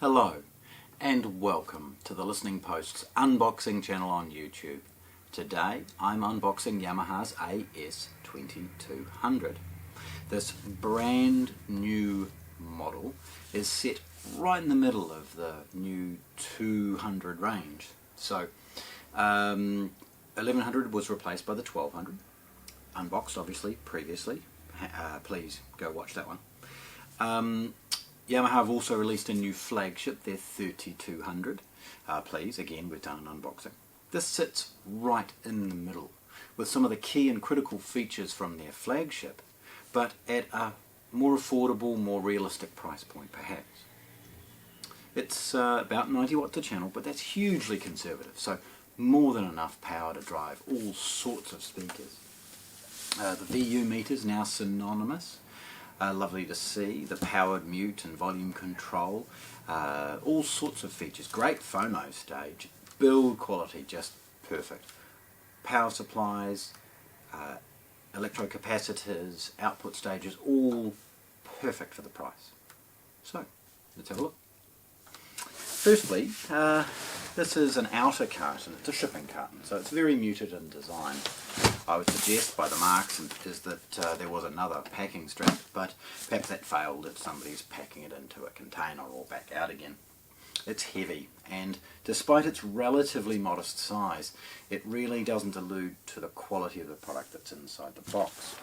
Hello and welcome to the Listening Post's unboxing channel on YouTube. Today I'm unboxing Yamaha's A-S2200. This brand new model is set right in the middle of the new 200 range. So 1100 was replaced by the 1200, unboxed obviously previously. Please go watch that one. Yamaha have also released a new flagship, their 3200. Please, again, we've done an unboxing. This sits right in the middle with some of the key and critical features from their flagship, but at a more affordable, more realistic price point perhaps. It's about 90 watts a channel, but that's hugely conservative, so more than enough power to drive all sorts of speakers. The VU meter's now synonymous. Lovely to see, the powered mute and volume control, all sorts of features, great phono stage, build quality just perfect, power supplies, electrocapacitors, output stages, all perfect for the price. So let's have a look. Firstly, this is an outer carton, it's a shipping carton, so it's very muted in design. I would suggest by the marks is that there was another packing strap, but perhaps that failed if somebody's packing it into a container or back out again. It's heavy, and despite its relatively modest size, it really doesn't allude to the quality of the product that's inside the box.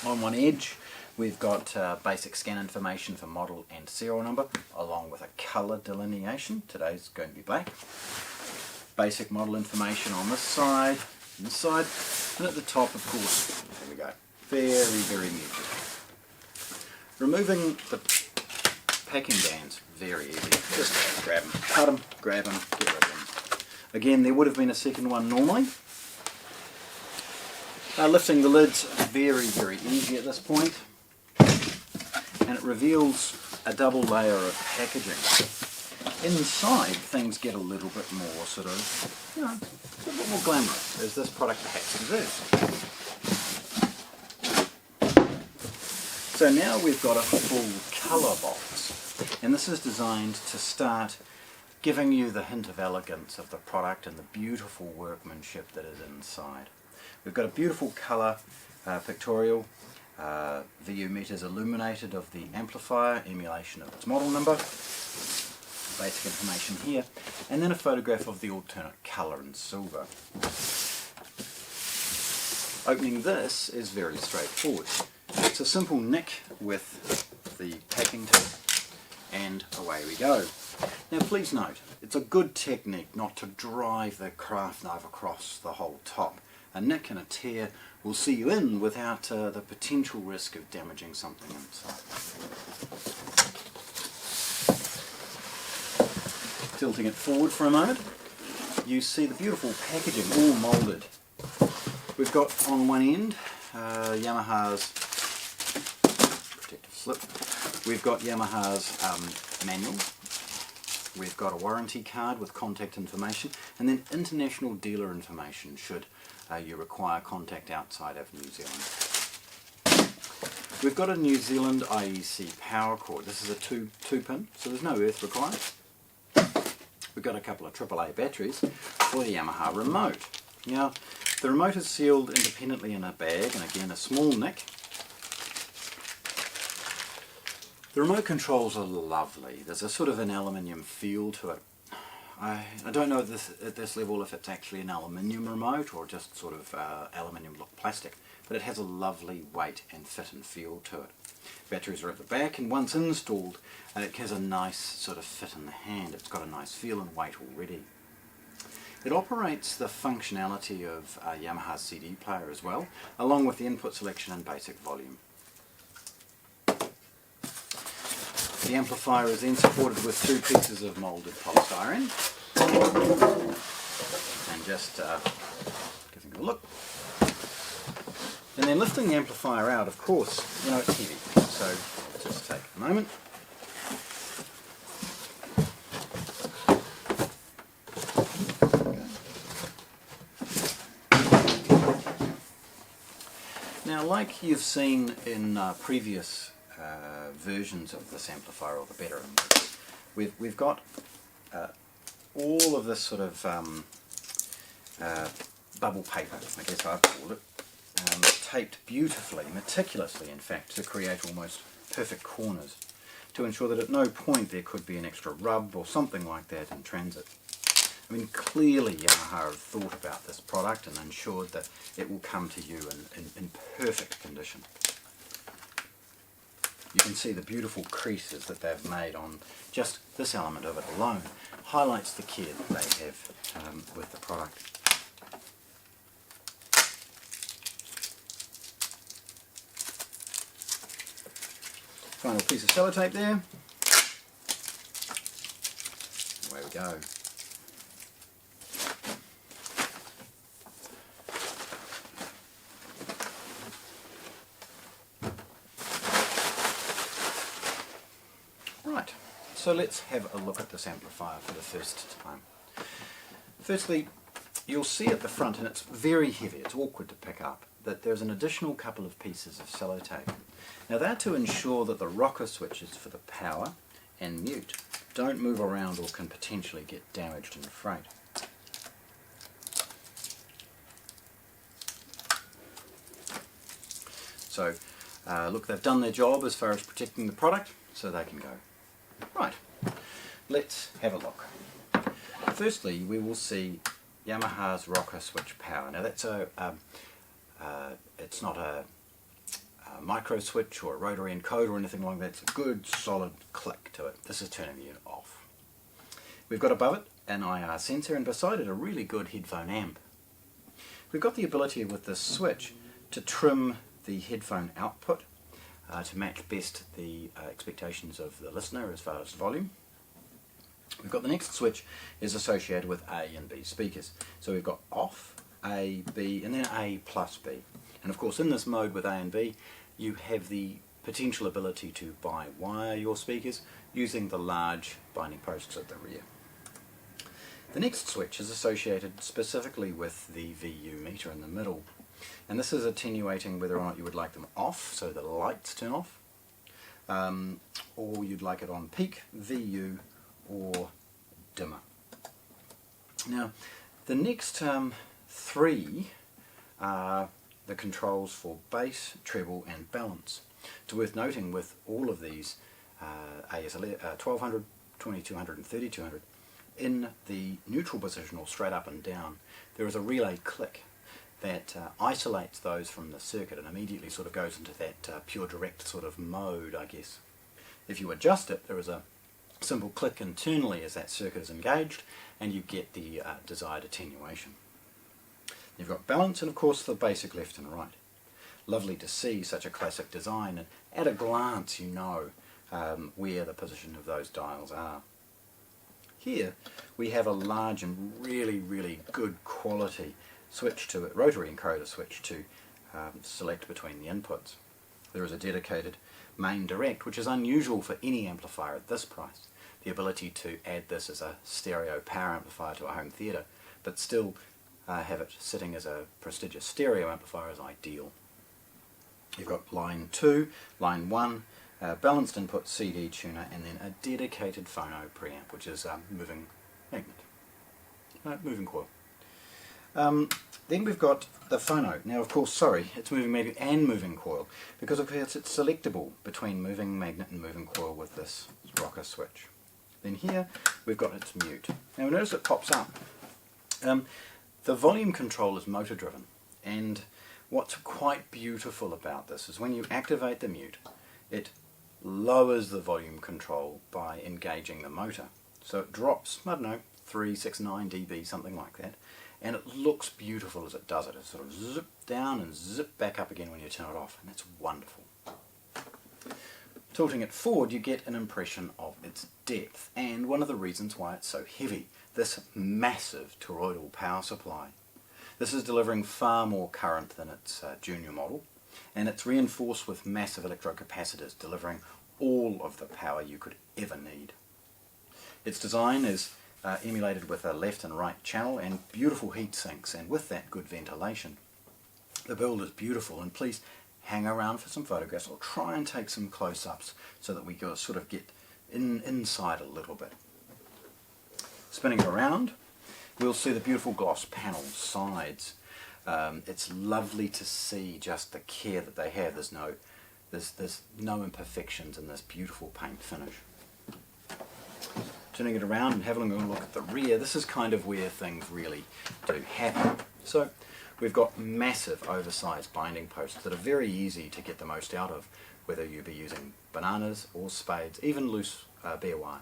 On one edge we've got basic scan information for model and serial number, along with a colour delineation. Today's going to be black. Basic model information on this side, inside, and at the top, of course, there we go, very muted. Removing the packing bands, very easy, just grab them, cut them, grab them, get rid of them. Again, there would have been a second one normally. Lifting the lid's very easy at this point, and it reveals a double layer of packaging. Inside, things get a little bit more sort of, a little bit more glamorous, as this product perhaps deserves. So now we've got a full colour box, and this is designed to start giving you the hint of elegance of the product and the beautiful workmanship that is inside. We've got a beautiful colour pictorial, VU meters illuminated of the amplifier, emulation of its model number, basic information here, and then a photograph of the alternate colour in silver. Opening this is very straightforward. It's a simple nick with the packing tape, and away we go. Now please note, it's a good technique not to drive the craft knife across the whole top. A nick and a tear will see you in without the potential risk of damaging something inside. Tilting it forward for a moment, you see the beautiful packaging all moulded. We've got on one end Yamaha's protective slip. We've got Yamaha's manual. We've got a warranty card with contact information, and then international dealer information should you require contact outside of New Zealand. We've got a New Zealand IEC power cord. This is a 2-pin, so there's no earth required. We've got a couple of AAA batteries for the Yamaha remote. Now, the remote is sealed independently in a bag, and again a small nick. The remote controls are lovely. There's a sort of an aluminium feel to it. I don't know at this level if it's actually an aluminium remote or just sort of aluminium look plastic, but it has a lovely weight and fit and feel to it. Batteries are at the back, and once installed it has a nice sort of fit in the hand. It's got a nice feel and weight already. It operates the functionality of Yamaha's CD player as well, along with the input selection and basic volume. The amplifier is then supported with 2 pieces of moulded polystyrene, and just giving it a look. And then lifting the amplifier out, of course, it's heavy, so just take a moment. Now, like you've seen in previous versions of this amplifier, or the better ones, we've got all of this sort of bubble paper, I guess I've called it, taped beautifully, meticulously in fact, to create almost perfect corners, to ensure that at no point there could be an extra rub or something like that in transit. I mean, clearly Yamaha have thought about this product and ensured that it will come to you in perfect condition. You can see the beautiful creases that they've made on just this element of it alone. Highlights the care that they have with the product. Final piece of sellotape there. Away we go. Right, so let's have a look at this amplifier for the first time. Firstly, you'll see at the front, and it's very heavy, it's awkward to pick up, that there's an additional couple of pieces of sellotape. Now they're to ensure that the rocker switches for the power and mute don't move around or can potentially get damaged and frayed. So look, they've done their job as far as protecting the product, so they can go. Right, let's have a look. Firstly, we will see Yamaha's rocker switch power. Now that's it's not a micro switch or a rotary encoder or anything like that. It's a good solid click to it. This is turning the unit off. We've got above it an IR sensor and beside it a really good headphone amp. We've got the ability with this switch to trim the headphone output to match best the expectations of the listener as far as volume. We've got the next switch is associated with A and B speakers. So we've got off, A, B, and then A plus B. And of course in this mode with A and B you have the potential ability to bi-wire your speakers using the large binding posts at the rear. The next switch is associated specifically with the VU meter in the middle. And this is attenuating whether or not you would like them off, so the lights turn off, or you'd like it on peak, VU, or dimmer. Now, the next three are the controls for bass, treble, and balance. It's worth noting with all of these AS1200, 2200, and 3200, in the neutral position or straight up and down, there is a relay click that isolates those from the circuit and immediately sort of goes into that pure direct sort of mode, I guess. If you adjust it, there is a simple click internally as that circuit is engaged and you get the desired attenuation. You've got balance and of course the basic left and right. Lovely to see such a classic design, and at a glance you know where the position of those dials are. Here we have a large and really good quality switch to it, rotary encoder switch to select between the inputs. There is a dedicated main direct, which is unusual for any amplifier at this price. The ability to add this as a stereo power amplifier to a home theatre, but still have it sitting as a prestigious stereo amplifier is ideal. You've got line 2, line 1, balanced input CD tuner, and then a dedicated phono preamp, which is moving magnet, moving coil. Then we've got the phono. Now of course, sorry, it's moving magnet and moving coil, because of course it's selectable between moving magnet and moving coil with this rocker switch. Then here we've got its mute. Now notice it pops up. The volume control is motor driven, and what's quite beautiful about this is when you activate the mute, it lowers the volume control by engaging the motor. So it drops, I don't know, 369 dB, something like that, and it looks beautiful as it does it. It sort of zip down and zip back up again when you turn it off, and that's wonderful. Tilting it forward, you get an impression of its depth, and one of the reasons why it's so heavy, this massive toroidal power supply. This is delivering far more current than its junior model, and it's reinforced with massive electrocapacitors delivering all of the power you could ever need. Its design is emulated with a left and right channel and beautiful heat sinks, and with that good ventilation. The build is beautiful, and please hang around for some photographs or try and take some close-ups so that we sort of get inside a little bit. Spinning it around, we'll see the beautiful gloss panel sides. It's lovely to see just the care that they have. There's no imperfections in this beautiful paint finish. Turning it around and having a look at the rear, this is kind of where things really do happen. So we've got massive oversized binding posts that are very easy to get the most out of, whether you be using bananas or spades, even loose bare wire.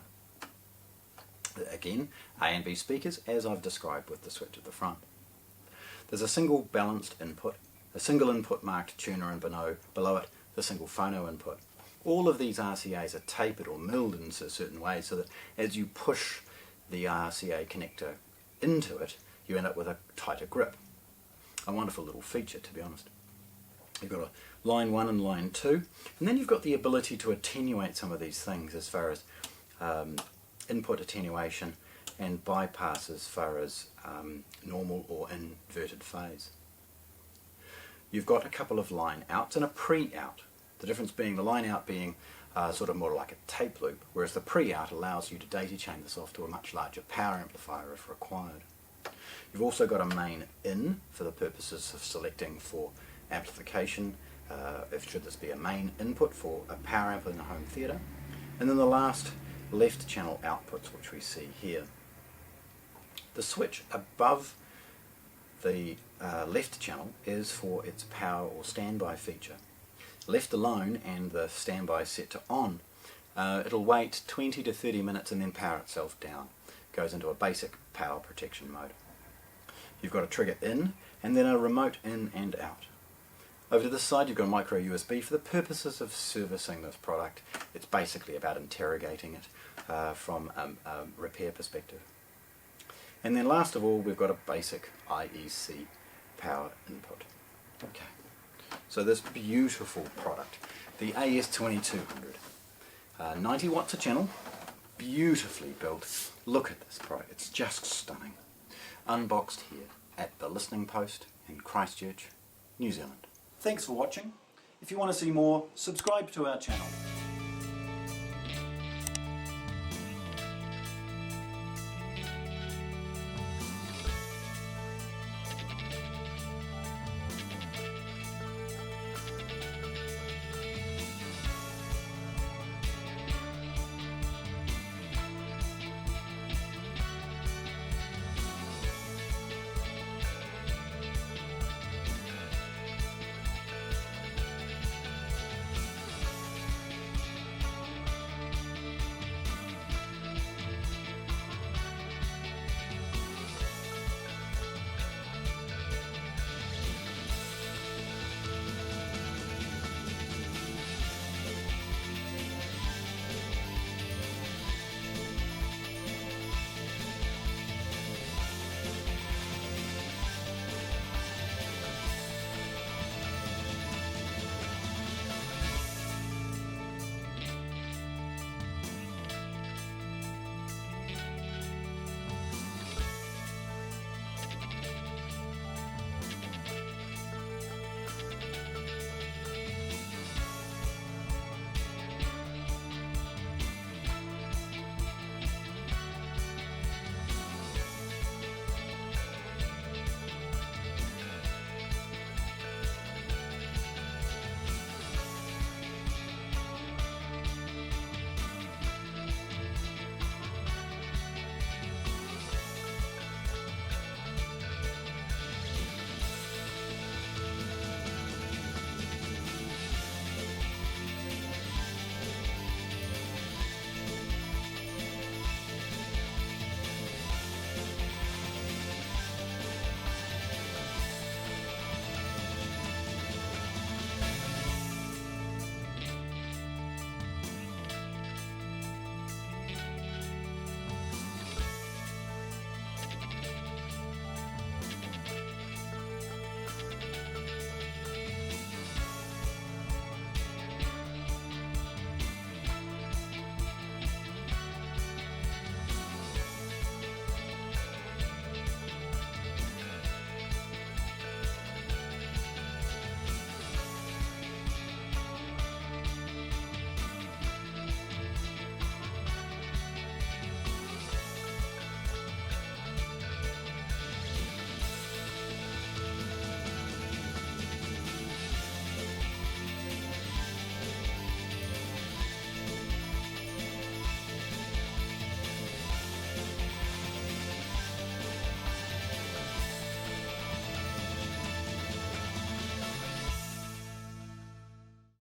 Again, A and B speakers, as I've described with the switch at the front. There's a single balanced input, a single input marked tuner, and below it the single phono input. All of these RCAs are tapered or milled in a certain way so that as you push the RCA connector into it, you end up with a tighter grip. A wonderful little feature, to be honest. You've got a line 1 and line 2, and then you've got the ability to attenuate some of these things as far as input attenuation and bypass as far as normal or inverted phase. You've got a couple of line outs and a pre-out. The difference being the line out being sort of more like a tape loop, whereas the pre-out allows you to data chain this off to a much larger power amplifier if required. You've also got a main in for the purposes of selecting for amplification, should this be a main input for a power amp in a home theatre, and then the last left channel outputs, which we see here. The switch above the left channel is for its power or standby feature. Left alone and the standby set to on, it'll wait 20 to 30 minutes and then power itself down. Goes into a basic power protection mode. You've got a trigger in and then a remote in and out. Over to this side you've got a micro USB for the purposes of servicing this product. It's basically about interrogating it from a repair perspective. And then last of all we've got a basic IEC power input. Okay. So this beautiful product, the AS2200, 90 watts a channel, beautifully built. Look at this product, it's just stunning. Unboxed here at the Listening Post in Christchurch, New Zealand. Thanks for watching. If you want to see more, subscribe to our channel.